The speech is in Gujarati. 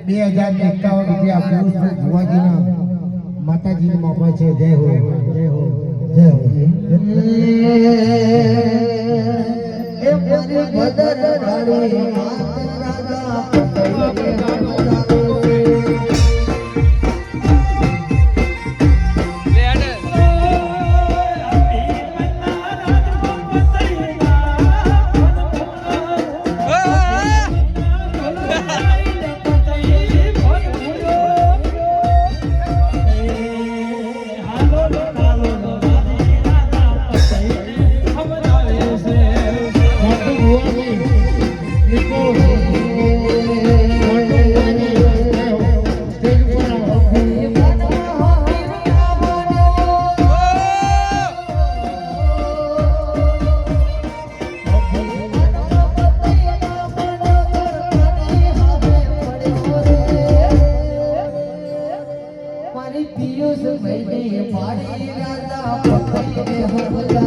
2051 રૂપિયા પુરુષ ભુવાજીના માતાજીની માપા છે. જય હો જય હો જય હો. એ મારી ભદર રાણી રાજા પિયુષ ભાઈ મારી રાજા પકડીને